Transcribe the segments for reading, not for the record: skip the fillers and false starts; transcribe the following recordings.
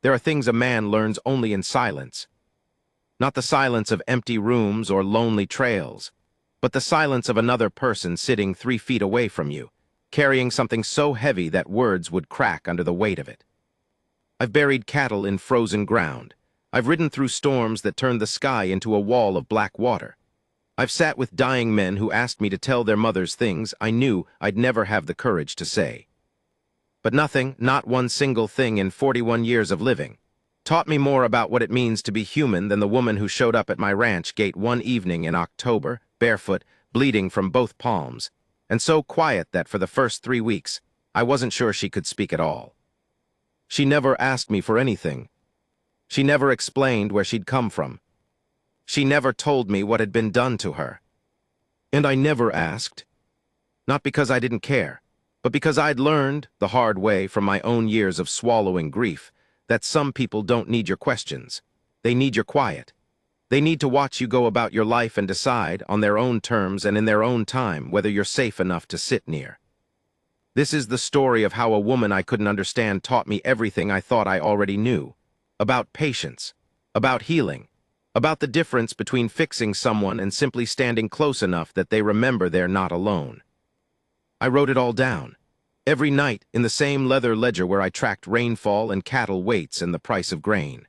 There are things a man learns only in silence. Not the silence of empty rooms or lonely trails, but the silence of another person sitting 3 feet away from you, carrying something so heavy that words would crack under the weight of it. I've buried cattle in frozen ground. I've ridden through storms that turned the sky into a wall of black water. I've sat with dying men who asked me to tell their mothers things I knew I'd never have the courage to say. But nothing, not one single thing in 41 years of living, taught me more about what it means to be human than the woman who showed up at my ranch gate one evening in October, barefoot, bleeding from both palms, and so quiet that for the first 3 weeks, I wasn't sure she could speak at all. She never asked me for anything. She never explained where she'd come from. She never told me what had been done to her. And I never asked, not because I didn't care, but because I'd learned the hard way from my own years of swallowing grief that some people don't need your questions. They need your quiet. They need to watch you go about your life and decide, on their own terms and in their own time, whether you're safe enough to sit near. This is the story of how a woman I couldn't understand taught me everything I thought I already knew. About patience, about healing, about the difference between fixing someone and simply standing close enough that they remember they're not alone. I wrote it all down, every night in the same leather ledger where I tracked rainfall and cattle weights and the price of grain.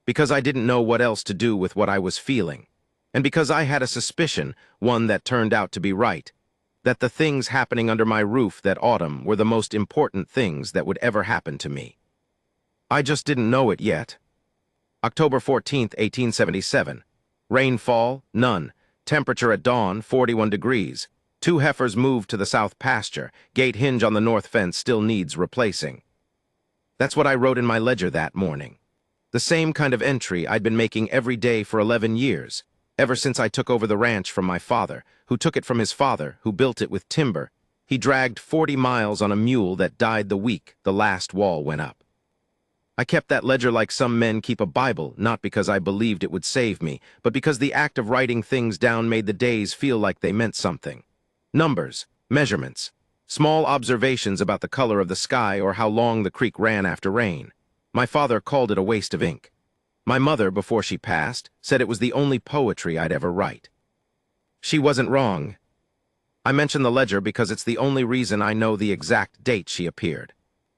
Because I didn't know what else to do with what I was feeling, and because I had a suspicion, one that turned out to be right, that the things happening under my roof that autumn were the most important things that would ever happen to me. I just didn't know it yet. October 14th, 1877. Rainfall, none. Temperature at dawn, 41 degrees. 2 heifers moved to the south pasture. Gate hinge on the north fence still needs replacing. That's what I wrote in my ledger that morning. The same kind of entry I'd been making every day for 11 years, ever since I took over the ranch from my father, who took it from his father, who built it with timber. He dragged 40 miles on a mule that died the week the last wall went up. I kept that ledger like some men keep a Bible, not because I believed it would save me, but because the act of writing things down made the days feel like they meant something. Numbers, measurements, small observations about the color of the sky or how long the creek ran after rain. My father called it a waste of ink. My mother, before she passed, said it was the only poetry I'd ever write. She wasn't wrong. I mention the ledger because it's the only reason I know the exact date she appeared.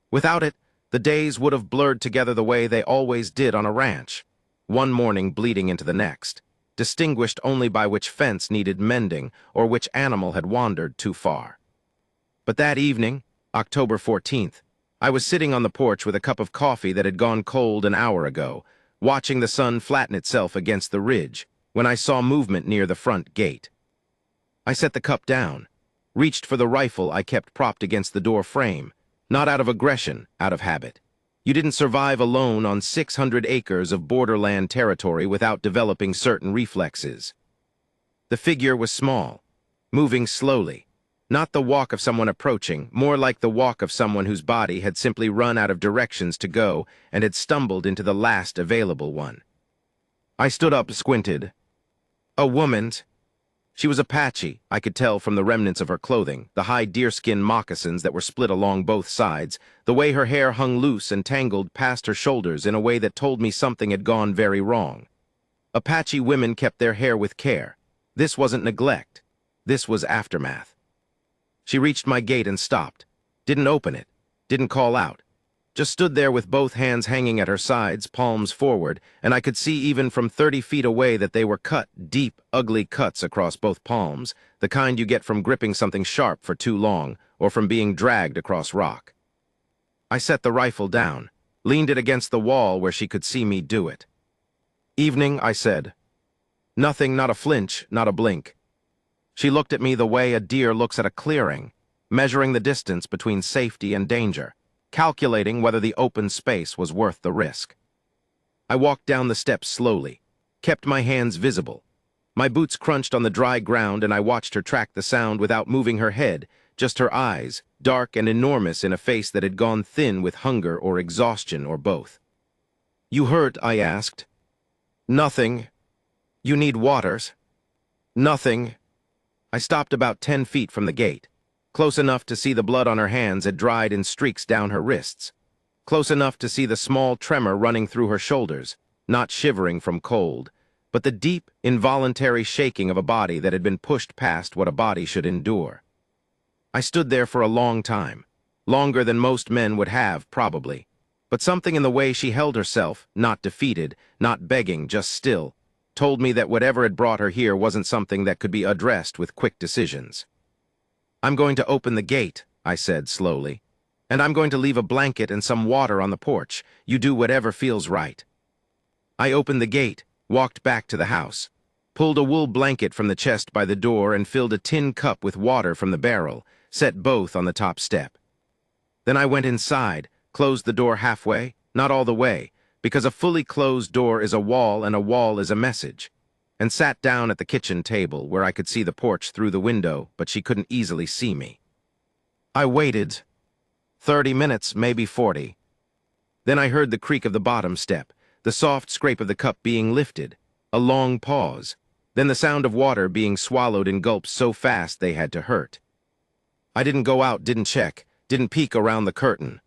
Without it, the days would have blurred together the way they always did on a ranch, one morning bleeding into the next, distinguished only by which fence needed mending or which animal had wandered too far. But that evening, October 14th, I was sitting on the porch with a cup of coffee that had gone cold an hour ago, watching the sun flatten itself against the ridge, when I saw movement near the front gate. I set the cup down, reached for the rifle I kept propped against the door frame, not out of aggression, out of habit. You didn't survive alone on 600 acres of borderland territory without developing certain reflexes. The figure was small, moving slowly, not the walk of someone approaching, more like the walk of someone whose body had simply run out of directions to go and had stumbled into the last available one. I stood up, squinted. A woman's. She was Apache, I could tell from the remnants of her clothing, the high deerskin moccasins that were split along both sides, the way her hair hung loose and tangled past her shoulders in a way that told me something had gone very wrong. Apache women kept their hair with care. This wasn't neglect. This was aftermath. She reached my gate and stopped. Didn't open it. Didn't call out. Just stood there with both hands hanging at her sides, palms forward, and I could see even from 30 feet away that they were cut, deep, ugly cuts across both palms, the kind you get from gripping something sharp for too long, or from being dragged across rock. I set the rifle down, leaned it against the wall where she could see me do it. Evening, I said. Nothing, not a flinch, not a blink. She looked at me the way a deer looks at a clearing, measuring the distance between safety and danger, calculating whether the open space was worth the risk. I walked down the steps slowly, kept my hands visible. My boots crunched on the dry ground and I watched her track the sound without moving her head, just her eyes, dark and enormous in a face that had gone thin with hunger or exhaustion or both. "You hurt?" I asked. "Nothing. You need waters?" "Nothing." I stopped about 10 feet from the gate, close enough to see the blood on her hands had dried in streaks down her wrists. close enough to see the small tremor running through her shoulders, not shivering from cold, but the deep, involuntary shaking of a body that had been pushed past what a body should endure. I stood there for a long time, longer than most men would have, probably, but something in the way she held herself, not defeated, not begging, just still, told me that whatever had brought her here wasn't something that could be addressed with quick decisions. "I'm going to open the gate," I said slowly, "and I'm going to leave a blanket and some water on the porch. You do whatever feels right." I opened the gate, walked back to the house, pulled a wool blanket from the chest by the door and filled a tin cup with water from the barrel, set both on the top step. Then I went inside, closed the door halfway, not all the way, because a fully closed door is a wall and a wall is a message, and sat down at the kitchen table where I could see the porch through the window, but she couldn't easily see me. I waited 30 minutes, maybe 40. Then I heard the creak of the bottom step, the soft scrape of the cup being lifted, a long pause, then the sound of water being swallowed in gulps so fast they had to hurt. I didn't go out, didn't check, didn't peek around the curtain.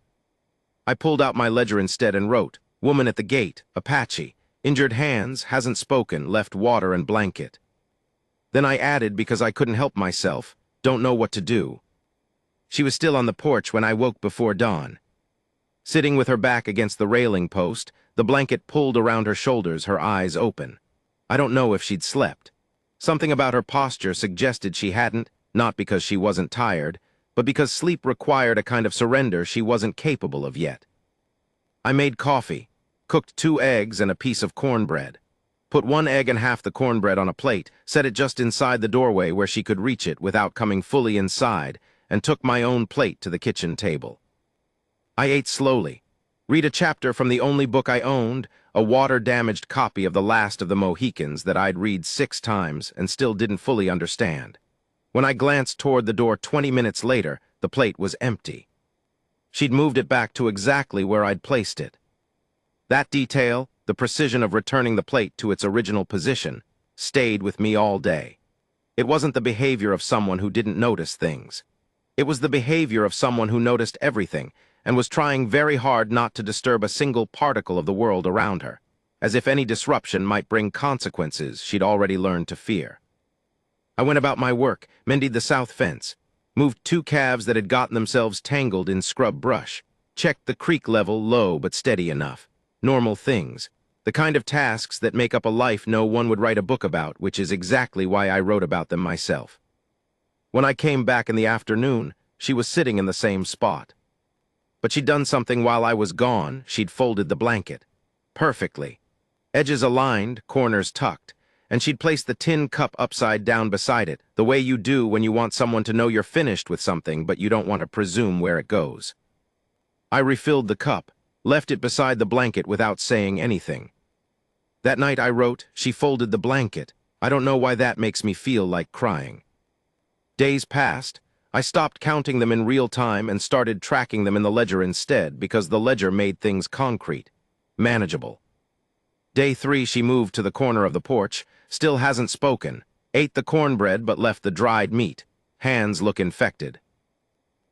I pulled out my ledger instead and wrote, "Woman at the gate, Apache, injured hands, hasn't spoken, left water and blanket." Then I added, because I couldn't help myself, "Don't know what to do." She was still on the porch when I woke before dawn. Sitting with her back against the railing post, the blanket pulled around her shoulders, her eyes open. I don't know if she'd slept. Something about her posture suggested she hadn't, not because she wasn't tired, but because sleep required a kind of surrender she wasn't capable of yet. I made coffee, cooked 2 eggs and a piece of cornbread, put 1 egg and half the cornbread on a plate, set it just inside the doorway where she could reach it without coming fully inside, and took my own plate to the kitchen table. I ate slowly, read a chapter from the only book I owned, a water-damaged copy of The Last of the Mohicans that I'd read 6 times and still didn't fully understand. When I glanced toward the door 20 minutes later, the plate was empty. She'd moved it back to exactly where I'd placed it. That detail, the precision of returning the plate to its original position, stayed with me all day. It wasn't the behavior of someone who didn't notice things. It was the behavior of someone who noticed everything and was trying very hard not to disturb a single particle of the world around her, as if any disruption might bring consequences she'd already learned to fear. I went about my work, mended the south fence, moved 2 calves that had gotten themselves tangled in scrub brush, checked the creek level low but steady enough. Normal things, the kind of tasks that make up a life no one would write a book about, which is exactly why I wrote about them myself. When I came back in the afternoon, she was sitting in the same spot. But she'd done something while I was gone. She'd folded the blanket. Perfectly. Edges aligned, corners tucked, and she'd placed the tin cup upside down beside it, the way you do when you want someone to know you're finished with something but you don't want to presume where it goes. I refilled the cup, left it beside the blanket without saying anything. That night I wrote, "She folded the blanket. I don't know why that makes me feel like crying." Days passed. I stopped counting them in real time and started tracking them in the ledger instead, because the ledger made things concrete, manageable. Day 3 she moved to the corner of the porch, still hasn't spoken, ate the cornbread but left the dried meat. Hands look infected.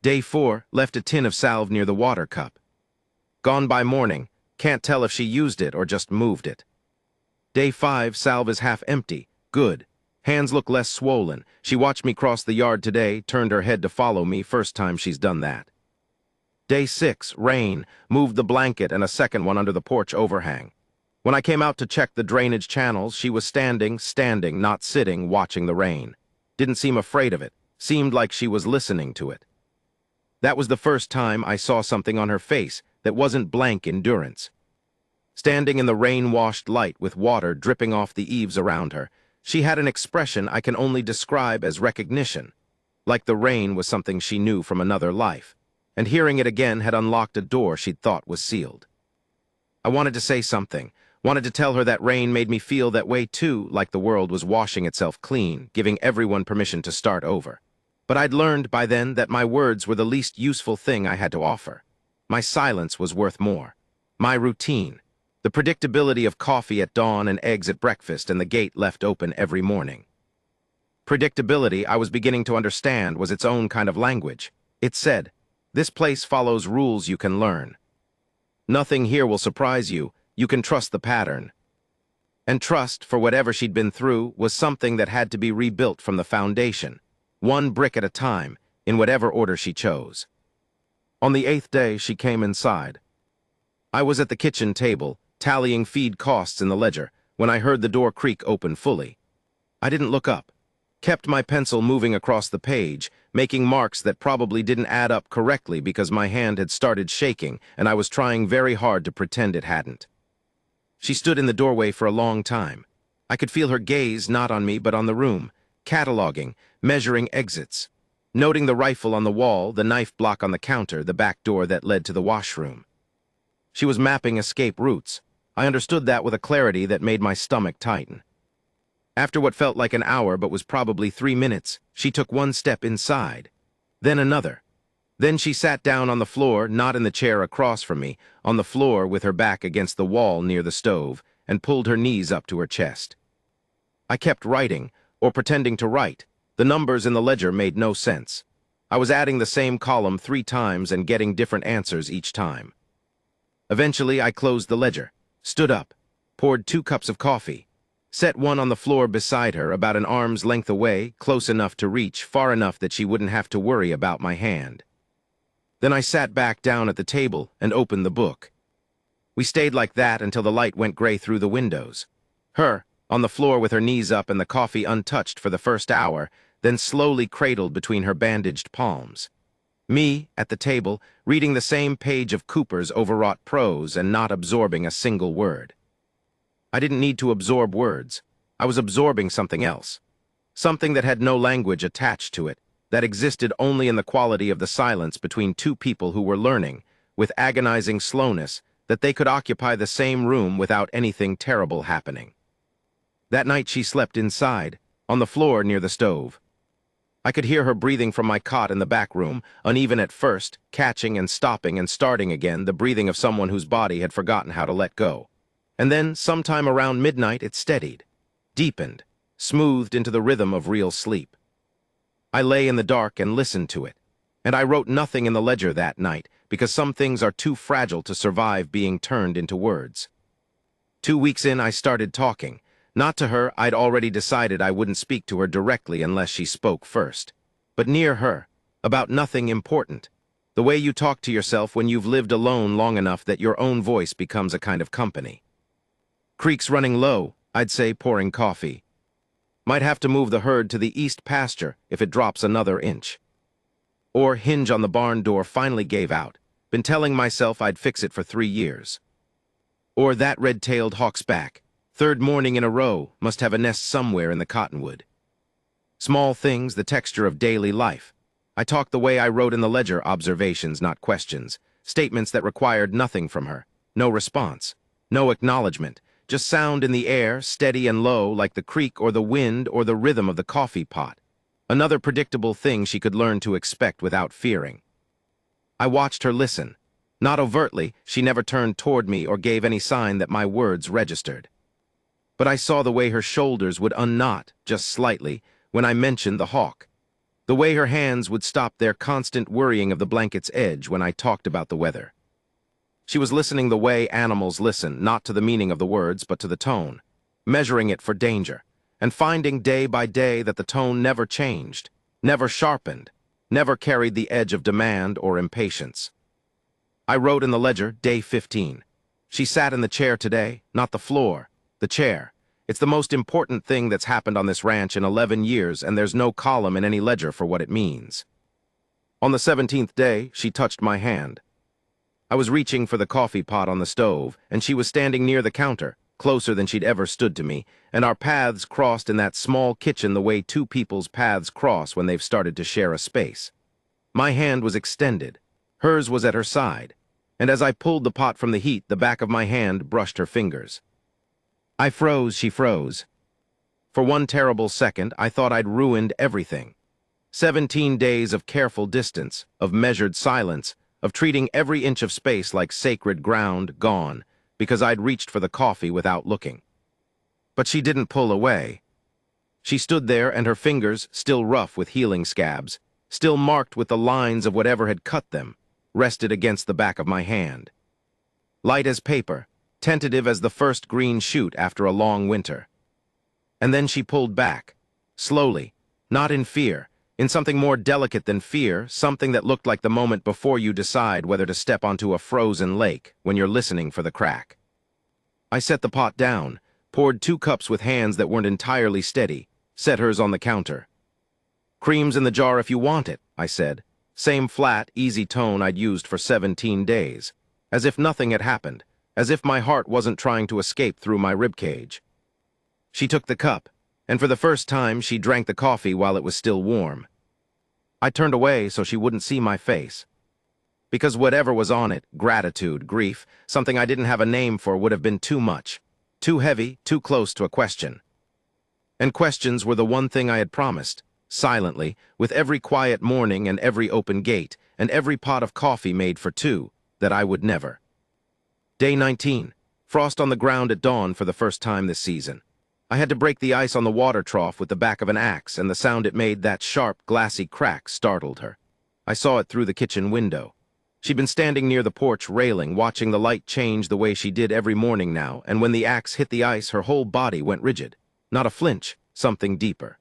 Day 4 left a tin of salve near the water cup. Gone by morning, can't tell if she used it or just moved it. Day 5 salve is half empty, good. Hands look less swollen. She watched me cross the yard today, turned her head to follow me, first time she's done that. Day 6, rain, moved the blanket and a second one under the porch overhang. When I came out to check the drainage channels, she was standing, not sitting, watching the rain. Didn't seem afraid of it, seemed like she was listening to it. That was the first time I saw something on her face that wasn't blank endurance. Standing in the rain-washed light with water dripping off the eaves around her, she had an expression I can only describe as recognition, like the rain was something she knew from another life, and hearing it again had unlocked a door she'd thought was sealed. I wanted to say something, wanted to tell her that rain made me feel that way too, like the world was washing itself clean, giving everyone permission to start over. But I'd learned by then that my words were the least useful thing I had to offer. My silence was worth more. My routine. The predictability of coffee at dawn and eggs at breakfast and the gate left open every morning. Predictability, I was beginning to understand, was its own kind of language. It said, "This place follows rules you can learn." Nothing here will surprise you. You can trust the pattern. And trust, for whatever she'd been through, was something that had to be rebuilt from the foundation, one brick at a time, in whatever order she chose. On the 8th day, she came inside. I was at the kitchen table, tallying feed costs in the ledger, when I heard the door creak open fully. I didn't look up, kept my pencil moving across the page, making marks that probably didn't add up correctly because my hand had started shaking and I was trying very hard to pretend it hadn't. She stood in the doorway for a long time. I could feel her gaze not on me but on the room, cataloging, measuring exits, noting the rifle on the wall, the knife block on the counter, the back door that led to the washroom. She was mapping escape routes. I understood that with a clarity that made my stomach tighten. After what felt like an hour but was probably 3 minutes, she took one step inside, then another. Then she sat down on the floor, not in the chair across from me, on the floor with her back against the wall near the stove, and pulled her knees up to her chest. I kept writing, or pretending to write. The numbers in the ledger made no sense. I was adding the same column 3 times and getting different answers each time. Eventually, I closed the ledger, stood up, poured 2 cups of coffee, set one on the floor beside her, about an arm's length away, close enough to reach, far enough that she wouldn't have to worry about my hand. Then I sat back down at the table and opened the book. We stayed like that until the light went gray through the windows. Her, on the floor with her knees up and the coffee untouched for the first hour, then slowly cradled between her bandaged palms. Me, at the table, reading the same page of Cooper's overwrought prose and not absorbing a single word. I didn't need to absorb words. I was absorbing something else. Something that had no language attached to it, that existed only in the quality of the silence between 2 people who were learning, with agonizing slowness, that they could occupy the same room without anything terrible happening. That night she slept inside, on the floor near the stove. I could hear her breathing from my cot in the back room, uneven at first, catching and stopping and starting again, the breathing of someone whose body had forgotten how to let go. And then, sometime around midnight, it steadied, deepened, smoothed into the rhythm of real sleep. I lay in the dark and listened to it, and I wrote nothing in the ledger that night because some things are too fragile to survive being turned into words. 2 weeks in, I started talking. Not to her. I'd already decided I wouldn't speak to her directly unless she spoke first. But near her, about nothing important. The way you talk to yourself when you've lived alone long enough that your own voice becomes a kind of company. Creek's running low, I'd say, pouring coffee. Might have to move the herd to the east pasture if it drops another inch. Or hinge on the barn door finally gave out. Been telling myself I'd fix it for 3 years. Or that red-tailed hawk's back. 3rd morning in a row, must have a nest somewhere in the cottonwood. Small things, the texture of daily life. I talked the way I wrote in the ledger, observations, not questions. Statements that required nothing from her. No response. No acknowledgement. Just sound in the air, steady and low, like the creak or the wind or the rhythm of the coffee pot. Another predictable thing she could learn to expect without fearing. I watched her listen. Not overtly, she never turned toward me or gave any sign that my words registered. But I saw the way her shoulders would unknot, just slightly, when I mentioned the hawk. The way her hands would stop their constant worrying of the blanket's edge when I talked about the weather. She was listening the way animals listen, not to the meaning of the words, but to the tone, measuring it for danger, and finding day by day that the tone never changed, never sharpened, never carried the edge of demand or impatience. I wrote in the ledger, day 15. She sat in the chair today, not the floor, the chair. It's the most important thing that's happened on this ranch in 11 years, and there's no column in any ledger for what it means. On the 17th day, she touched my hand. I was reaching for the coffee pot on the stove, and she was standing near the counter, closer than she'd ever stood to me, and our paths crossed in that small kitchen the way 2 people's paths cross when they've started to share a space. My hand was extended. Hers was at her side, and as I pulled the pot from the heat, the back of my hand brushed her fingers. I froze, she froze. For one terrible second, I thought I'd ruined everything. 17 days of careful distance, of measured silence, of treating every inch of space like sacred ground, gone, because I'd reached for the coffee without looking. But she didn't pull away. She stood there, and her fingers, still rough with healing scabs, still marked with the lines of whatever had cut them, rested against the back of my hand. light as paper, tentative as the first green shoot after a long winter. And then she pulled back, slowly, not in fear, in something more delicate than fear, something that looked like the moment before you decide whether to step onto a frozen lake when you're listening for the crack. I set the pot down, poured 2 cups with hands that weren't entirely steady, set hers on the counter. "Cream's in the jar if you want it," I said, same flat, easy tone I'd used for 17 days, as if nothing had happened, as if my heart wasn't trying to escape through my ribcage. She took the cup, and for the first time she drank the coffee while it was still warm. I turned away so she wouldn't see my face. Because whatever was on it, gratitude, grief, something I didn't have a name for, would have been too much, too heavy, too close to a question. And questions were the one thing I had promised, silently, with every quiet morning and every open gate, and every pot of coffee made for 2, that I would never. Day 19, frost on the ground at dawn for the first time this season. I had to break the ice on the water trough with the back of an axe, and the sound it made, that sharp, glassy crack, startled her. I saw it through the kitchen window. She'd been standing near the porch railing, watching the light change the way she did every morning now, and when the axe hit the ice, her whole body went rigid. Not a flinch, something deeper.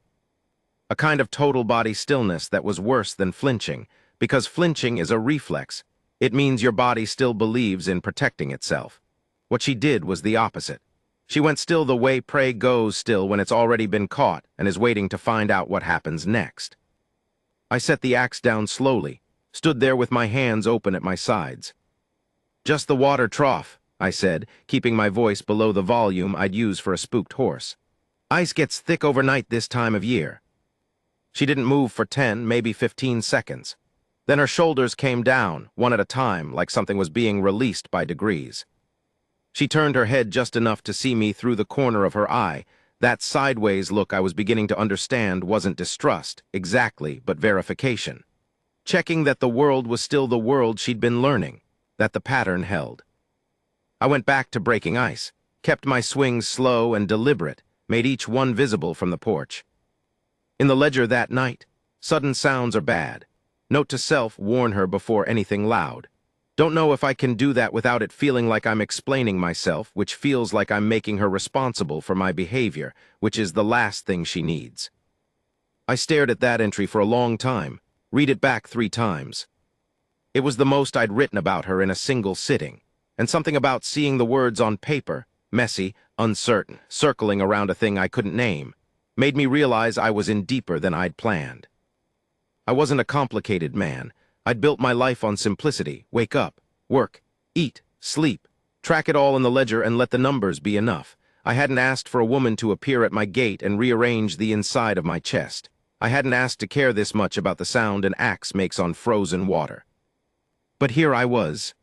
A kind of total body stillness that was worse than flinching, because flinching is a reflex. It means your body still believes in protecting itself. What she did was the opposite. She went still the way prey goes still when it's already been caught and is waiting to find out what happens next. I set the axe down slowly, stood there with my hands open at my sides. "Just the water trough," I said, keeping my voice below the volume I'd use for a spooked horse. "Ice gets thick overnight this time of year." She didn't move for 10, maybe 15 seconds. Then her shoulders came down, one at a time, like something was being released by degrees. She turned her head just enough to see me through the corner of her eye. That sideways look I was beginning to understand wasn't distrust, exactly, but verification. Checking that the world was still the world she'd been learning, that the pattern held. I went back to breaking ice, kept my swings slow and deliberate, made each one visible from the porch. In the ledger that night, sudden sounds are bad. Note to self, warn her before anything loud. Don't know if I can do that without it feeling like I'm explaining myself, which feels like I'm making her responsible for my behavior, which is the last thing she needs. I stared at that entry for a long time, read it back 3 times. It was the most I'd written about her in a single sitting, and something about seeing the words on paper, messy, uncertain, circling around a thing I couldn't name, made me realize I was in deeper than I'd planned. I wasn't a complicated man. I'd built my life on simplicity: wake up, work, eat, sleep, track it all in the ledger and let the numbers be enough. I hadn't asked for a woman to appear at my gate and rearrange the inside of my chest. I hadn't asked to care this much about the sound an axe makes on frozen water. But here I was.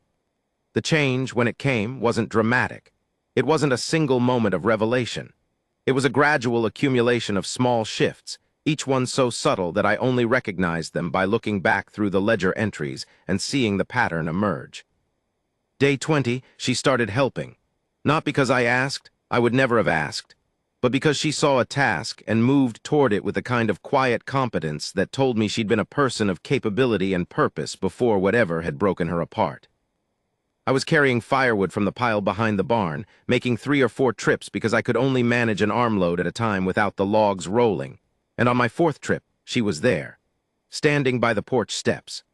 The change, when it came, wasn't dramatic. It wasn't a single moment of revelation. It was a gradual accumulation of small shifts, each one so subtle that I only recognized them by looking back through the ledger entries and seeing the pattern emerge. Day 20, she started helping. Not because I asked, I would never have asked, but because she saw a task and moved toward it with a kind of quiet competence that told me she'd been a person of capability and purpose before whatever had broken her apart. I was carrying firewood from the pile behind the barn, making 3 or 4 trips because I could only manage an armload at a time without the logs rolling. And on my 4th trip, she was there, standing by the porch steps.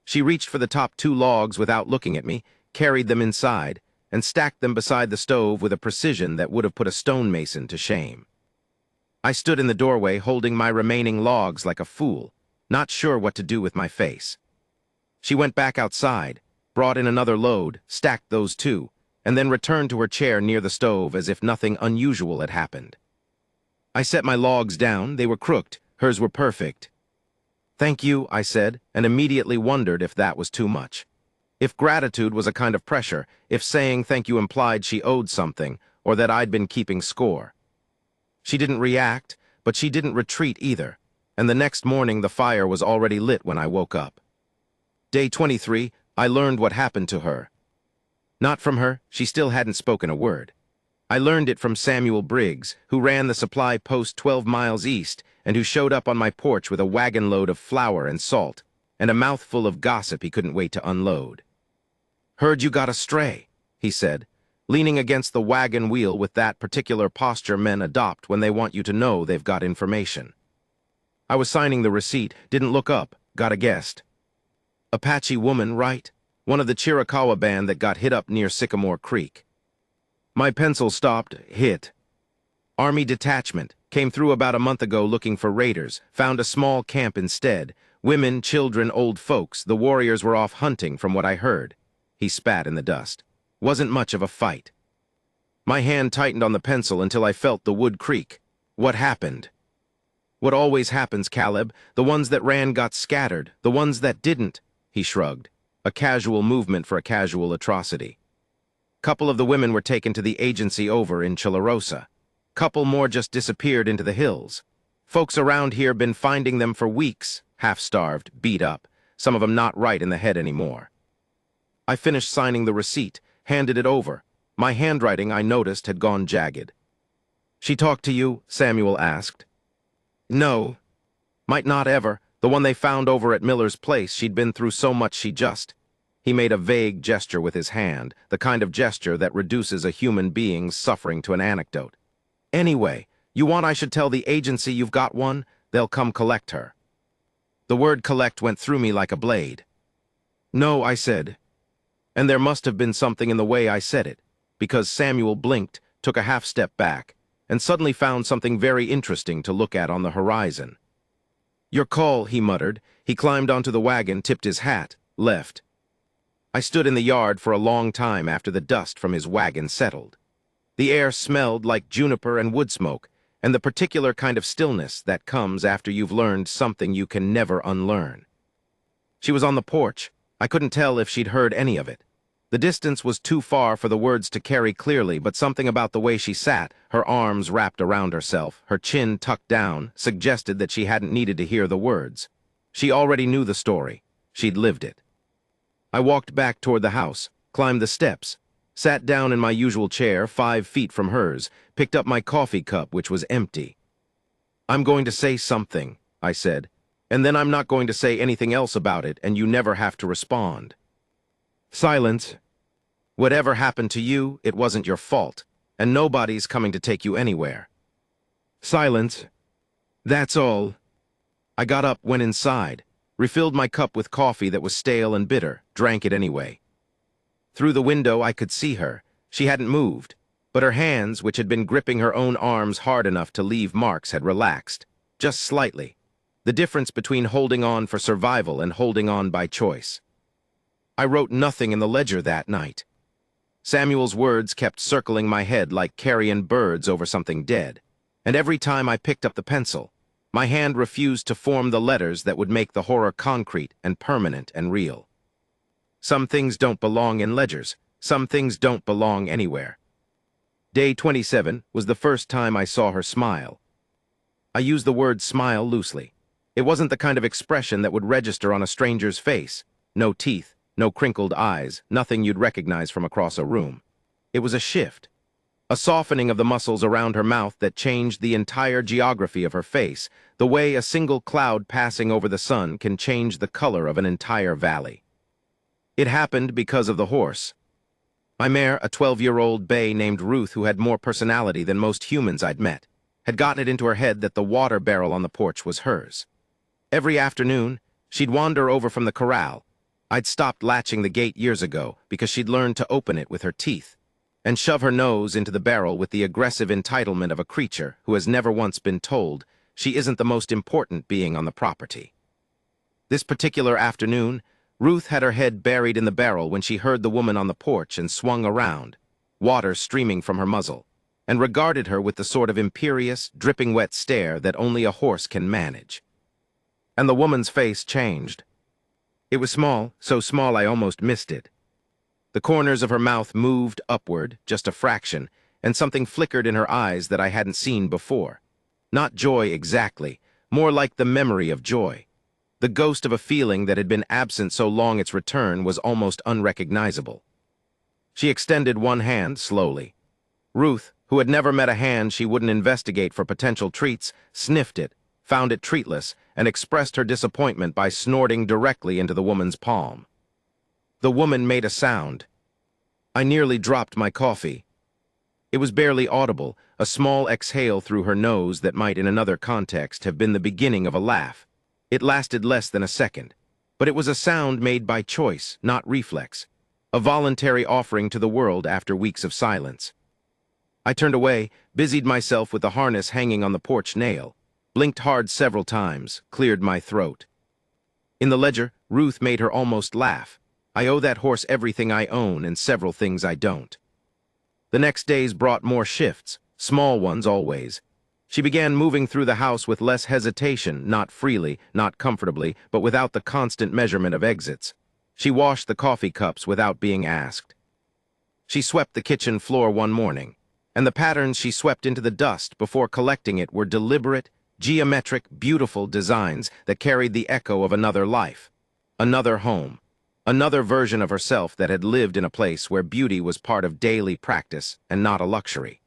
She reached for the top 2 logs without looking at me, carried them inside, and stacked them beside the stove with a precision that would have put a stonemason to shame. I stood in the doorway holding my remaining logs like a fool, not sure what to do with my face. She went back outside, brought in another load, stacked those 2, and then returned to her chair near the stove as if nothing unusual had happened. I set my logs down. They were crooked. Hers were perfect. "Thank you," I said, and immediately wondered if that was too much. If gratitude was a kind of pressure, if saying thank you implied she owed something, or that I'd been keeping score. She didn't react, but she didn't retreat either, and the next morning the fire was already lit when I woke up. Day 23, I learned what happened to her. Not from her, she still hadn't spoken a word. I learned it from Samuel Briggs, who ran the supply post 12 miles east and who showed up on my porch with a wagon load of flour and salt and a mouthful of gossip he couldn't wait to unload. "Heard you got a stray." he said, leaning against the wagon wheel with that particular posture men adopt when they want you to know they've got information. I was signing the receipt, didn't look up, got a guessed. Apache woman, right? One of the Chiricahua band that got hit up near Sycamore Creek. My pencil stopped, hit. Army detachment, came through about a month ago looking for raiders, found a small camp instead. Women, children, old folks, the warriors were off hunting from what I heard. He spat in the dust. Wasn't much of a fight. My hand tightened on the pencil until I felt the wood creak. What happened? What always happens, Caleb. The ones that ran got scattered. The ones that didn't, he shrugged. A casual movement for a casual atrocity. Couple of the women were taken to the agency over in Chilarosa. Couple more just disappeared into the hills. Folks around here been finding them for weeks, half-starved, beat up, some of them not right in the head anymore. I finished signing the receipt, handed it over. My handwriting, I noticed, had gone jagged. She talked to you? Samuel asked. No. Might not ever. The one they found over at Miller's place, she'd been through so much she just... He made a vague gesture with his hand, the kind of gesture that reduces a human being's suffering to an anecdote. Anyway, you want I should tell the agency you've got one? They'll come collect her. The word collect went through me like a blade. No, I said. And there must have been something in the way I said it, because Samuel blinked, took a half step back, and suddenly found something very interesting to look at on the horizon. Your call, he muttered. He climbed onto the wagon, tipped his hat, left. I stood in the yard for a long time after the dust from his wagon settled. The air smelled like juniper and wood smoke, and the particular kind of stillness that comes after you've learned something you can never unlearn. She was on the porch. I couldn't tell if she'd heard any of it. The distance was too far for the words to carry clearly, but something about the way she sat, her arms wrapped around herself, her chin tucked down, suggested that she hadn't needed to hear the words. She already knew the story. She'd lived it. I walked back toward the house, climbed the steps, sat down in my usual chair 5 feet from hers, picked up my coffee cup, which was empty. I'm going to say something, I said, and then I'm not going to say anything else about it, and you never have to respond. Silence. Whatever happened to you, it wasn't your fault, and nobody's coming to take you anywhere. Silence. That's all. I got up, went inside, refilled my cup with coffee that was stale and bitter, drank it anyway. Through the window I could see her. She hadn't moved, but her hands, which had been gripping her own arms hard enough to leave marks, had relaxed, just slightly. The difference between holding on for survival and holding on by choice. I wrote nothing in the ledger that night. Samuel's words kept circling my head like carrion birds over something dead, and every time I picked up the pencil, my hand refused to form the letters that would make the horror concrete and permanent and real. Some things don't belong in ledgers. Some things don't belong anywhere. Day 27 was the first time I saw her smile. I use the word smile loosely. It wasn't the kind of expression that would register on a stranger's face. No teeth, no crinkled eyes, nothing you'd recognize from across a room. It was a shift. A softening of the muscles around her mouth that changed the entire geography of her face, the way a single cloud passing over the sun can change the color of an entire valley. It happened because of the horse. My mare, a 12-year-old bay named Ruth who had more personality than most humans I'd met, had gotten it into her head that the water barrel on the porch was hers. Every afternoon, she'd wander over from the corral. I'd stopped latching the gate years ago because she'd learned to open it with her teeth and shove her nose into the barrel with the aggressive entitlement of a creature who has never once been told she isn't the most important being on the property. This particular afternoon, Ruth had her head buried in the barrel when she heard the woman on the porch and swung around, water streaming from her muzzle, and regarded her with the sort of imperious, dripping wet stare that only a horse can manage. And the woman's face changed. It was small, so small I almost missed it. The corners of her mouth moved upward, just a fraction, and something flickered in her eyes that I hadn't seen before. Not joy exactly, more like the memory of joy. The ghost of a feeling that had been absent so long its return was almost unrecognizable. She extended one hand slowly. Ruth, who had never met a hand she wouldn't investigate for potential treats, sniffed it, found it treatless, and expressed her disappointment by snorting directly into the woman's palm. The woman made a sound. I nearly dropped my coffee. It was barely audible, a small exhale through her nose that might in another context have been the beginning of a laugh. It lasted less than a second, but it was a sound made by choice, not reflex, a voluntary offering to the world after weeks of silence. I turned away, busied myself with the harness hanging on the porch nail, blinked hard several times, cleared my throat. In the ledger, Ruth made her almost laugh. I owe that horse everything I own and several things I don't. The next days brought more shifts, small ones always. She began moving through the house with less hesitation, not freely, not comfortably, but without the constant measurement of exits. She washed the coffee cups without being asked. She swept the kitchen floor one morning, and the patterns she swept into the dust before collecting it were deliberate, geometric, beautiful designs that carried the echo of another life, another home, another version of herself that had lived in a place where beauty was part of daily practice and not a luxury.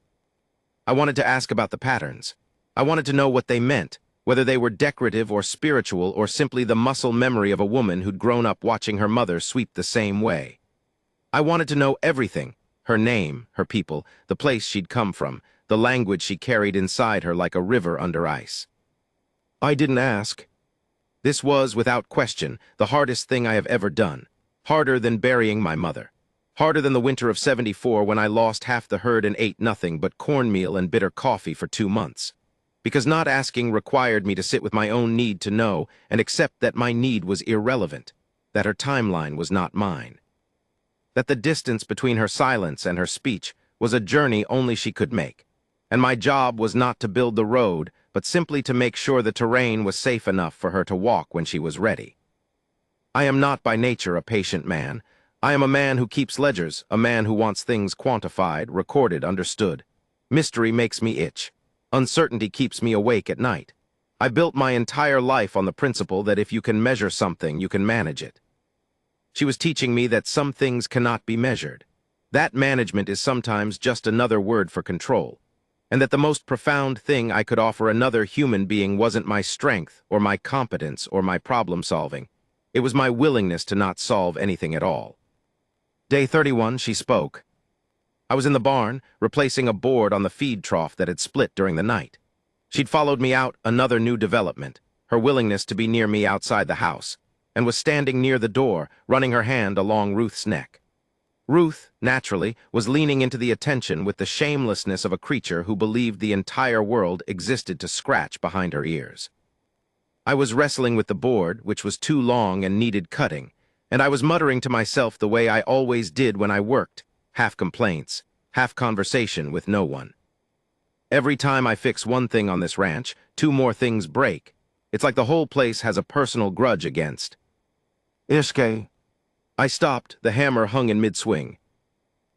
I wanted to ask about the patterns. I wanted to know what they meant, whether they were decorative or spiritual or simply the muscle memory of a woman who'd grown up watching her mother sweep the same way. I wanted to know everything, her name, her people, the place she'd come from, the language she carried inside her like a river under ice. I didn't ask. This was, without question, the hardest thing I have ever done, harder than burying my mother. Harder than the winter of '74 when I lost half the herd and ate nothing but cornmeal and bitter coffee for 2 months. Because not asking required me to sit with my own need to know and accept that my need was irrelevant, that her timeline was not mine. That the distance between her silence and her speech was a journey only she could make, and my job was not to build the road, but simply to make sure the terrain was safe enough for her to walk when she was ready. I am not by nature a patient man. I am a man who keeps ledgers, a man who wants things quantified, recorded, understood. Mystery makes me itch. Uncertainty keeps me awake at night. I built my entire life on the principle that if you can measure something, you can manage it. She was teaching me that some things cannot be measured. That management is sometimes just another word for control, and that the most profound thing I could offer another human being wasn't my strength or my competence or my problem solving. It was my willingness to not solve anything at all. Day 31, she spoke. I was in the barn, replacing a board on the feed trough that had split during the night. She'd followed me out, another new development, her willingness to be near me outside the house, and was standing near the door, running her hand along Ruth's neck. Ruth, naturally, was leaning into the attention with the shamelessness of a creature who believed the entire world existed to scratch behind her ears. I was wrestling with the board, which was too long and needed cutting, and I was muttering to myself the way I always did when I worked, half complaints, half conversation with no one. Every time I fix one thing on this ranch, 2 more things break. It's like the whole place has a personal grudge against. Ishke. I stopped, the hammer hung in mid-swing.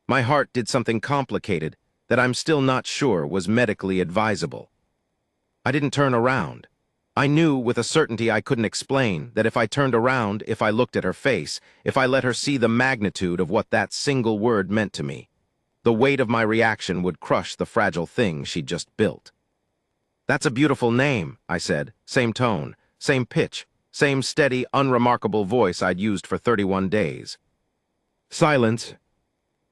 My heart did something complicated that I'm still not sure was medically advisable. I didn't turn around. I knew with a certainty I couldn't explain that if I turned around, if I looked at her face, if I let her see the magnitude of what that single word meant to me, the weight of my reaction would crush the fragile thing she'd just built. That's a beautiful name, I said, same tone, same pitch, same steady, unremarkable voice I'd used for 31 days. Silence.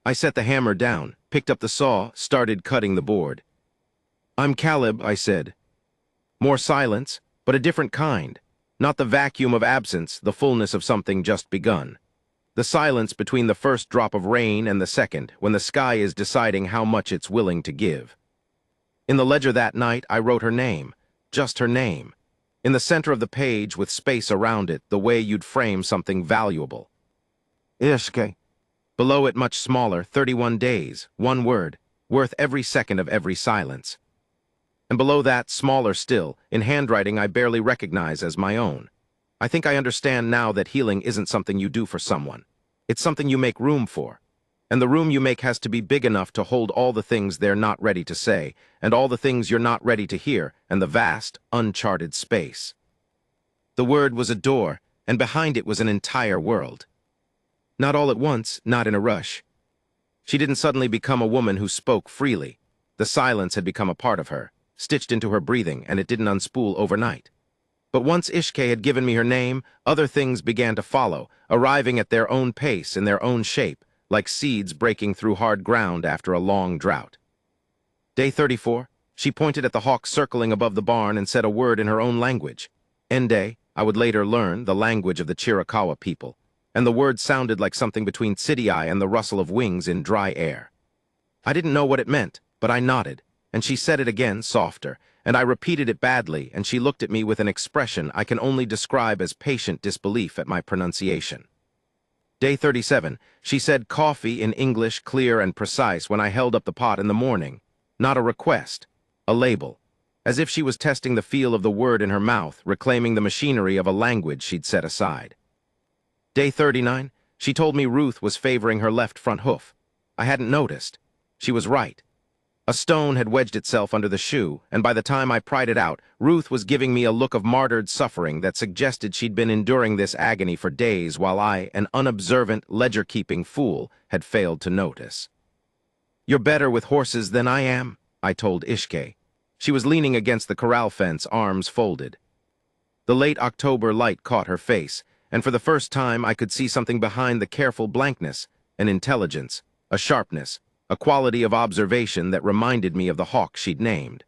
I set the hammer down, picked up the saw, started cutting the board. I'm Caleb, I said. More silence, but a different kind. Not the vacuum of absence, the fullness of something just begun. The silence between the first drop of rain and the second, when the sky is deciding how much it's willing to give. In the ledger that night, I wrote her name, just her name. In the center of the page, with space around it, the way you'd frame something valuable. Ishke. Below it, much smaller, 31 days, one word, worth every second of every silence. And below that, smaller still, in handwriting I barely recognize as my own. I think I understand now that healing isn't something you do for someone. It's something you make room for. And the room you make has to be big enough to hold all the things they're not ready to say, and all the things you're not ready to hear, and the vast, uncharted space. The word was a door, and behind it was an entire world. Not all at once, not in a rush. She didn't suddenly become a woman who spoke freely. The silence had become a part of her, stitched into her breathing, and it didn't unspool overnight. But once Ishke had given me her name, other things began to follow, arriving at their own pace, in their own shape, like seeds breaking through hard ground after a long drought. Day 34, she pointed at the hawk circling above the barn and said a word in her own language. Ende, I would later learn, the language of the Chiricahua people, and the word sounded like something between city eye and the rustle of wings in dry air. I didn't know what it meant, but I nodded, and she said it again, softer, and I repeated it badly, and she looked at me with an expression I can only describe as patient disbelief at my pronunciation. Day 37, she said coffee in English clear and precise when I held up the pot in the morning. Not a request, a label, as if she was testing the feel of the word in her mouth, reclaiming the machinery of a language she'd set aside. Day 39, she told me Ruth was favoring her left front hoof. I hadn't noticed. She was right. A stone had wedged itself under the shoe, and by the time I pried it out, Ruth was giving me a look of martyred suffering that suggested she'd been enduring this agony for days while I, an unobservant, ledger-keeping fool, had failed to notice. "You're better with horses than I am," I told Ishke. She was leaning against the corral fence, arms folded. The late October light caught her face, and for the first time I could see something behind the careful blankness, an intelligence, a sharpness, a quality of observation that reminded me of the hawk she'd named.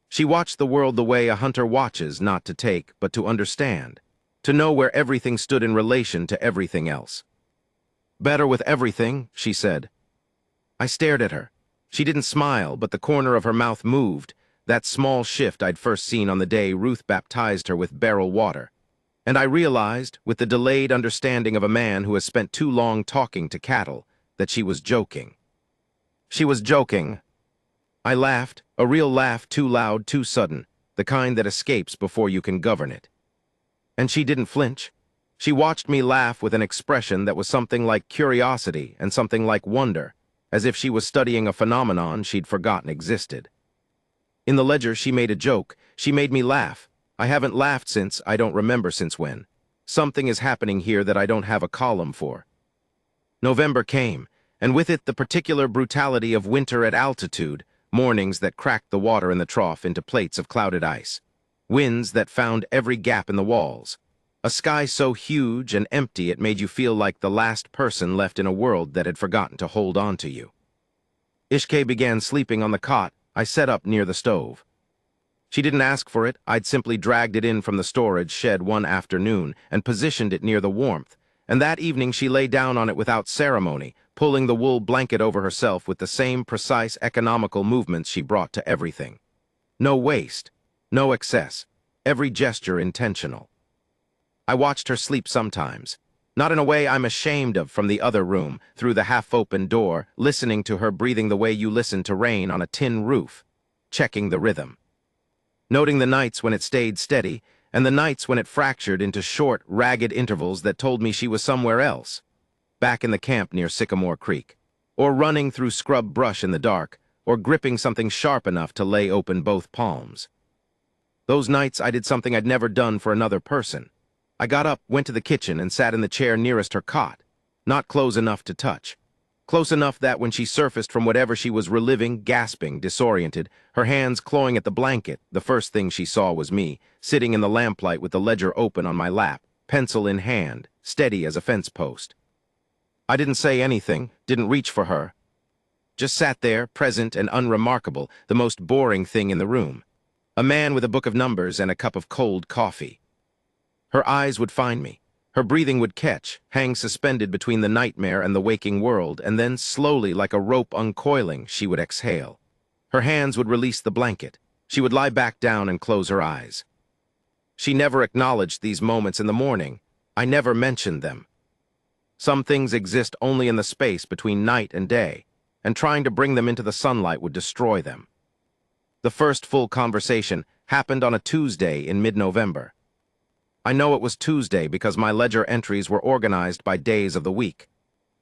She watched the world the way a hunter watches, not to take, but to understand, to know where everything stood in relation to everything else. "Better with everything," she said. I stared at her. She didn't smile, but the corner of her mouth moved, that small shift I'd first seen on the day Ruth baptized her with beryl water. And I realized, with the delayed understanding of a man who has spent too long talking to cattle, that she was joking. She was joking. I laughed, a real laugh too loud, too sudden, the kind that escapes before you can govern it. And she didn't flinch. She watched me laugh with an expression that was something like curiosity and something like wonder, as if she was studying a phenomenon she'd forgotten existed. In the ledger, she made a joke. She made me laugh. I haven't laughed since, I don't remember since when. Something is happening here that I don't have a column for. November came, and with it the particular brutality of winter at altitude, mornings that cracked the water in the trough into plates of clouded ice, winds that found every gap in the walls, a sky so huge and empty it made you feel like the last person left in a world that had forgotten to hold on to you. Ishke began sleeping on the cot I set up near the stove. She didn't ask for it. I'd simply dragged it in from the storage shed one afternoon and positioned it near the warmth, and that evening she lay down on it without ceremony, pulling the wool blanket over herself with the same precise economical movements she brought to everything. No waste, no excess, every gesture intentional. I watched her sleep sometimes, not in a way I'm ashamed of, from the other room, through the half-open door, listening to her breathing the way you listen to rain on a tin roof, checking the rhythm. Noting the nights when it stayed steady, and the nights when it fractured into short, ragged intervals that told me she was somewhere else, back in the camp near Sycamore Creek, or running through scrub brush in the dark, or gripping something sharp enough to lay open both palms. Those nights I did something I'd never done for another person. I got up, went to the kitchen, and sat in the chair nearest her cot, not close enough to touch. Close enough that when she surfaced from whatever she was reliving, gasping, disoriented, her hands clawing at the blanket, the first thing she saw was me, sitting in the lamplight with the ledger open on my lap, pencil in hand, steady as a fence post. I didn't say anything, didn't reach for her. Just sat there, present and unremarkable, the most boring thing in the room. A man with a book of numbers and a cup of cold coffee. Her eyes would find me. Her breathing would catch, hang suspended between the nightmare and the waking world, and then slowly, like a rope uncoiling, she would exhale. Her hands would release the blanket. She would lie back down and close her eyes. She never acknowledged these moments in the morning. I never mentioned them. Some things exist only in the space between night and day, and trying to bring them into the sunlight would destroy them. The first full conversation happened on a Tuesday in mid-November. I know it was Tuesday because my ledger entries were organized by days of the week,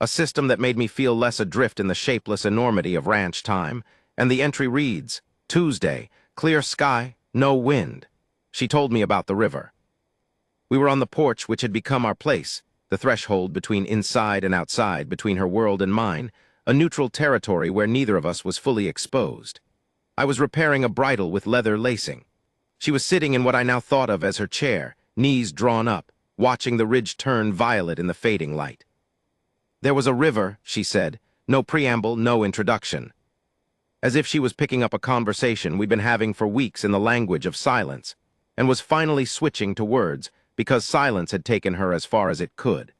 a system that made me feel less adrift in the shapeless enormity of ranch time, and the entry reads, Tuesday, clear sky, no wind. She told me about the river. We were on the porch which had become our place, the threshold between inside and outside, between her world and mine, a neutral territory where neither of us was fully exposed. I was repairing a bridle with leather lacing. She was sitting in what I now thought of as her chair, knees drawn up, watching the ridge turn violet in the fading light. There was a river, she said. No preamble, no introduction. As if she was picking up a conversation we'd been having for weeks in the language of silence, and was finally switching to words because silence had taken her as far as it could.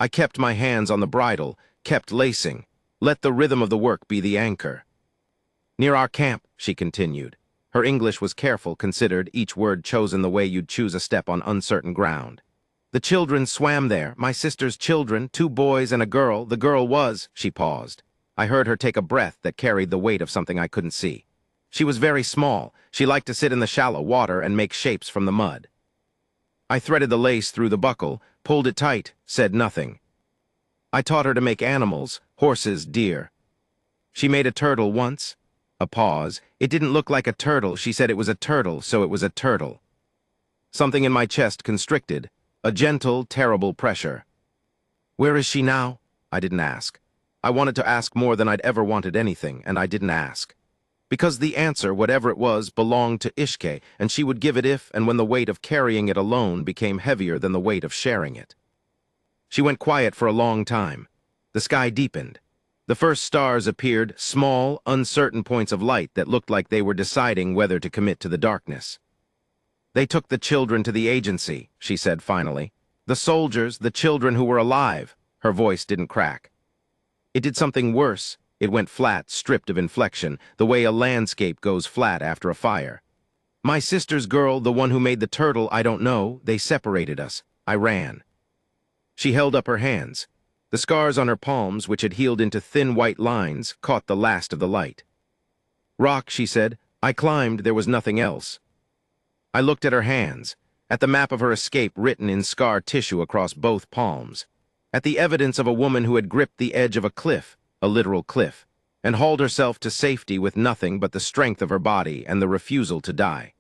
I kept my hands on the bridle, kept lacing, let the rhythm of the work be the anchor. Near our camp, she continued. Her English was careful, considered, each word chosen the way you'd choose a step on uncertain ground. The children swam there, my sister's children, 2 boys and a girl. The girl was, she paused. I heard her take a breath that carried the weight of something I couldn't see. She was very small. She liked to sit in the shallow water and make shapes from the mud. I threaded the lace through the buckle, pulled it tight, said nothing. I taught her to make animals, horses, deer. She made a turtle once. A pause. It didn't look like a turtle. She said it was a turtle, so it was a turtle. Something in my chest constricted. A gentle, terrible pressure. Where is she now? I didn't ask. I wanted to ask more than I'd ever wanted anything, and I didn't ask. Because the answer, whatever it was, belonged to Ishke, and she would give it if and when the weight of carrying it alone became heavier than the weight of sharing it. She went quiet for a long time. The sky deepened. The first stars appeared, small, uncertain points of light that looked like they were deciding whether to commit to the darkness. They took the children to the agency, she said finally. The soldiers, the children who were alive. Her voice didn't crack. It did something worse. It went flat, stripped of inflection, the way a landscape goes flat after a fire. My sister's girl, the one who made the turtle, I don't know, they separated us. I ran. She held up her hands. The scars on her palms, which had healed into thin white lines, caught the last of the light. Rock, she said. I climbed, there was nothing else. I looked at her hands, at the map of her escape written in scar tissue across both palms, at the evidence of a woman who had gripped the edge of a cliff, a literal cliff, and hauled herself to safety with nothing but the strength of her body and the refusal to die.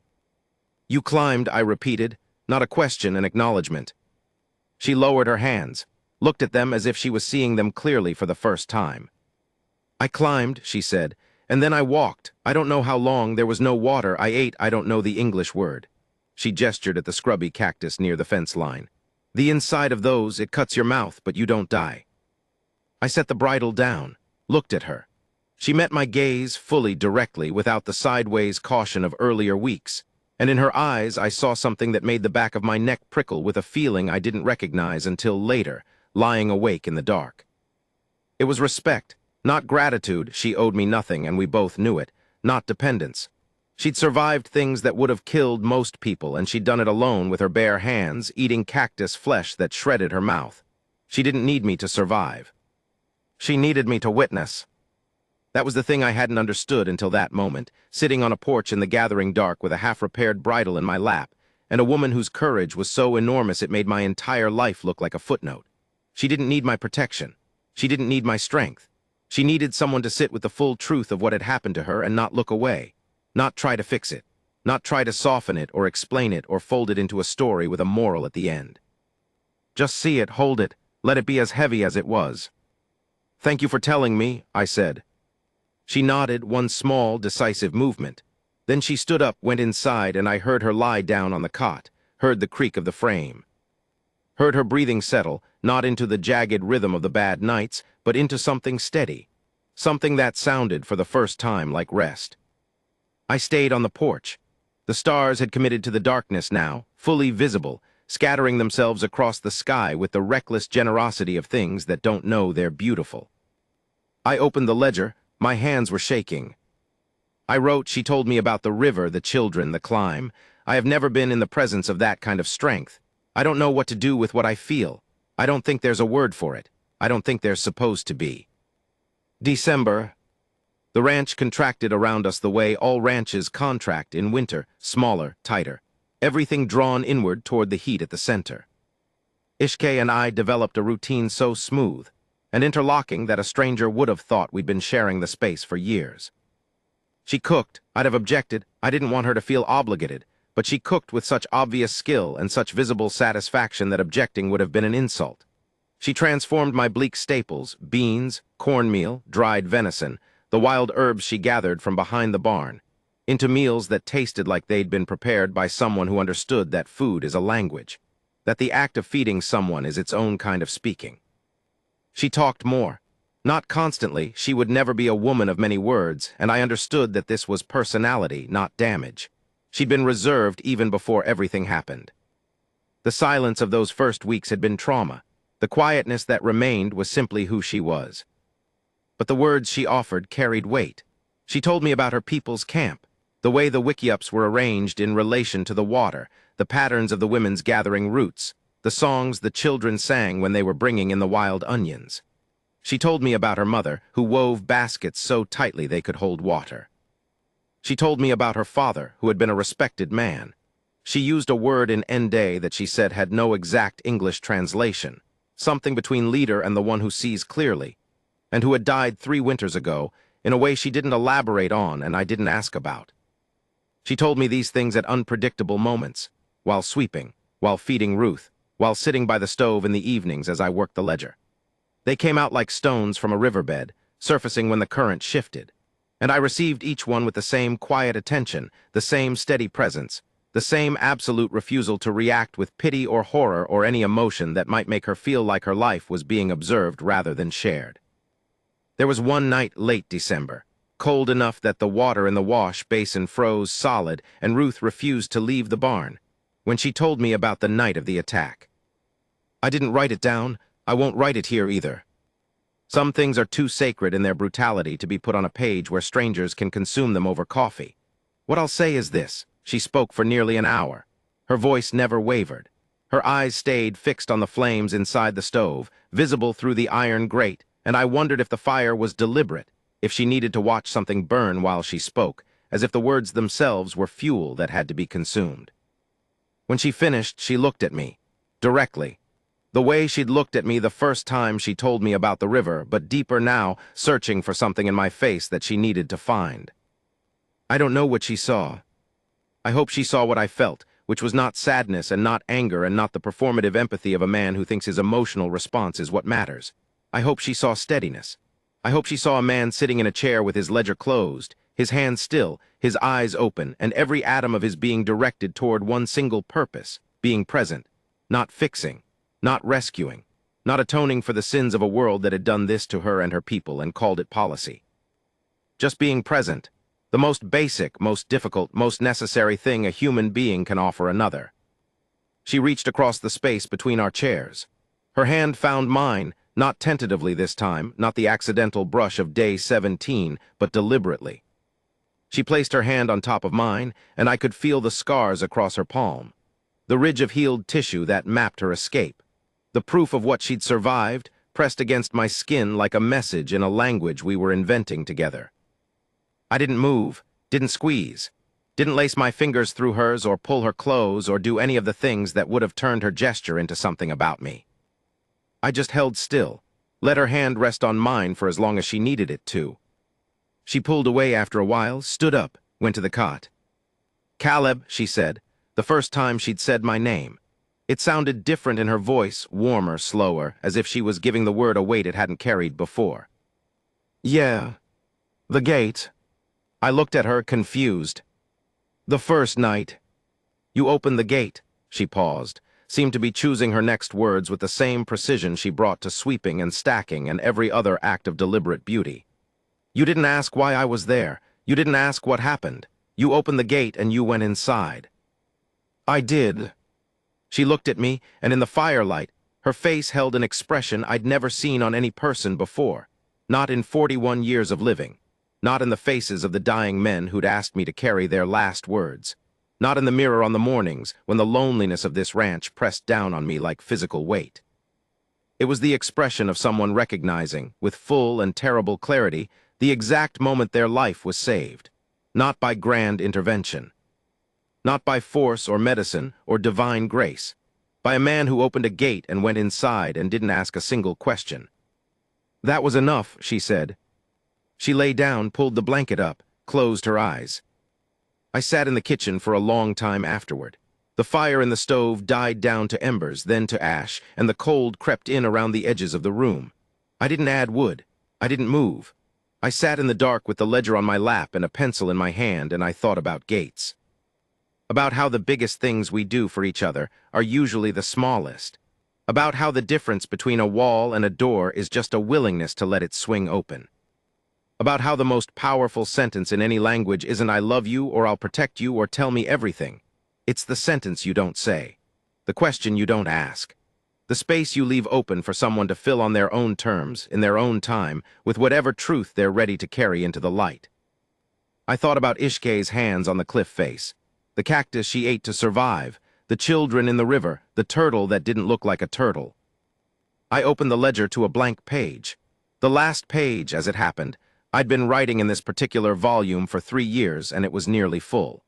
You climbed, I repeated, not a question, an acknowledgement. She lowered her hands, looked at them as if she was seeing them clearly for the first time. I climbed, she said, and then I walked. I don't know how long, there was no water, I ate, I don't know the English word. She gestured at the scrubby cactus near the fence line. The inside of those, it cuts your mouth, but you don't die. I set the bridle down, looked at her. She met my gaze fully, directly, without the sideways caution of earlier weeks, and in her eyes I saw something that made the back of my neck prickle with a feeling I didn't recognize until later, lying awake in the dark. It was respect. Not gratitude, she owed me nothing, and we both knew it. Not dependence. She'd survived things that would have killed most people, and she'd done it alone with her bare hands, eating cactus flesh that shredded her mouth. She didn't need me to survive. She needed me to witness. That was the thing I hadn't understood until that moment, sitting on a porch in the gathering dark with a half-repaired bridle in my lap, and a woman whose courage was so enormous it made my entire life look like a footnote. She didn't need my protection. She didn't need my strength. She needed someone to sit with the full truth of what had happened to her and not look away, not try to fix it, not try to soften it or explain it or fold it into a story with a moral at the end. Just see it, hold it, let it be as heavy as it was. Thank you for telling me, I said. She nodded, one small, decisive movement. Then she stood up, went inside, and I heard her lie down on the cot, heard the creak of the frame. Heard her breathing settle, not into the jagged rhythm of the bad nights, but into something steady, something that sounded for the first time like rest. I stayed on the porch. The stars had committed to the darkness now, fully visible, scattering themselves across the sky with the reckless generosity of things that don't know they're beautiful. I opened the ledger. My hands were shaking. I wrote, she told me about the river, the children, the climb. I have never been in the presence of that kind of strength. I don't know what to do with what I feel. I don't think there's a word for it. I don't think there's supposed to be. December. The ranch contracted around us the way all ranches contract in winter, smaller, tighter. Everything drawn inward toward the heat at the center. Ishke and I developed a routine so smooth and interlocking that a stranger would have thought we'd been sharing the space for years. She cooked. I'd have objected. I didn't want her to feel obligated, but she cooked with such obvious skill and such visible satisfaction that objecting would have been an insult. She transformed my bleak staples, beans, cornmeal, dried venison, the wild herbs she gathered from behind the barn, into meals that tasted like they'd been prepared by someone who understood that food is a language, that the act of feeding someone is its own kind of speaking. She talked more. Not constantly, she would never be a woman of many words, and I understood that this was personality, not damage. She'd been reserved even before everything happened. The silence of those first weeks had been trauma. The quietness that remained was simply who she was. But the words she offered carried weight. She told me about her people's camp, the way the wickiups were arranged in relation to the water, the patterns of the women's gathering roots, the songs the children sang when they were bringing in the wild onions. She told me about her mother, who wove baskets so tightly they could hold water. She told me about her father, who had been a respected man. She used a word in Ende that she said had no exact English translation, something between leader and the one who sees clearly, and who had died 3 winters ago in a way she didn't elaborate on and I didn't ask about. She told me these things at unpredictable moments, while sweeping, while feeding Ruth, while sitting by the stove in the evenings as I worked the ledger. They came out like stones from a riverbed, surfacing when the current shifted, and I received each one with the same quiet attention, the same steady presence, the same absolute refusal to react with pity or horror or any emotion that might make her feel like her life was being observed rather than shared. There was one night late December, cold enough that the water in the wash basin froze solid and Ruth refused to leave the barn, when she told me about the night of the attack. I didn't write it down. I won't write it here either. Some things are too sacred in their brutality to be put on a page where strangers can consume them over coffee. What I'll say is this: she spoke for nearly an hour. Her voice never wavered. Her eyes stayed fixed on the flames inside the stove, visible through the iron grate, and I wondered if the fire was deliberate, if she needed to watch something burn while she spoke, as if the words themselves were fuel that had to be consumed. When she finished, she looked at me, directly. The way she'd looked at me the first time she told me about the river, but deeper now, searching for something in my face that she needed to find. I don't know what she saw. I hope she saw what I felt, which was not sadness and not anger and not the performative empathy of a man who thinks his emotional response is what matters. I hope she saw steadiness. I hope she saw a man sitting in a chair with his ledger closed, his hands still, his eyes open, and every atom of his being directed toward one single purpose, being present, not fixing, not rescuing, not atoning for the sins of a world that had done this to her and her people and called it policy. Just being present, the most basic, most difficult, most necessary thing a human being can offer another. She reached across the space between our chairs. Her hand found mine, not tentatively this time, not the accidental brush of day 17, but deliberately. She placed her hand on top of mine, and I could feel the scars across her palm, the ridge of healed tissue that mapped her escape. The proof of what she'd survived, pressed against my skin like a message in a language we were inventing together. I didn't move, didn't squeeze, didn't lace my fingers through hers or pull her clothes or do any of the things that would have turned her gesture into something about me. I just held still, let her hand rest on mine for as long as she needed it to. She pulled away after a while, stood up, went to the cot. "Caleb," she said, the first time she'd said my name. It sounded different in her voice, warmer, slower, as if she was giving the word a weight it hadn't carried before. "Yeah, the gate." I looked at her, confused. "The first night. You opened the gate." She paused, seemed to be choosing her next words with the same precision she brought to sweeping and stacking and every other act of deliberate beauty. "You didn't ask why I was there. You didn't ask what happened. You opened the gate and you went inside." "I did." She looked at me, and in the firelight, her face held an expression I'd never seen on any person before, not in 41 years of living, not in the faces of the dying men who'd asked me to carry their last words, not in the mirror on the mornings when the loneliness of this ranch pressed down on me like physical weight. It was the expression of someone recognizing, with full and terrible clarity, the exact moment their life was saved, not by grand intervention, not by force or medicine or divine grace, by a man who opened a gate and went inside and didn't ask a single question. "That was enough," she said. She lay down, pulled the blanket up, closed her eyes. I sat in the kitchen for a long time afterward. The fire in the stove died down to embers, then to ash, and the cold crept in around the edges of the room. I didn't add wood. I didn't move. I sat in the dark with the ledger on my lap and a pencil in my hand, and I thought about Gates. About how the biggest things we do for each other are usually the smallest. About how the difference between a wall and a door is just a willingness to let it swing open. About how the most powerful sentence in any language isn't "I love you" or "I'll protect you" or "Tell me everything." It's the sentence you don't say, the question you don't ask, the space you leave open for someone to fill on their own terms, in their own time, with whatever truth they're ready to carry into the light. I thought about Ishke's hands on the cliff face, the cactus she ate to survive, the children in the river, the turtle that didn't look like a turtle. I opened the ledger to a blank page. The last page, as it happened. I'd been writing in this particular volume for 3 years, and it was nearly full.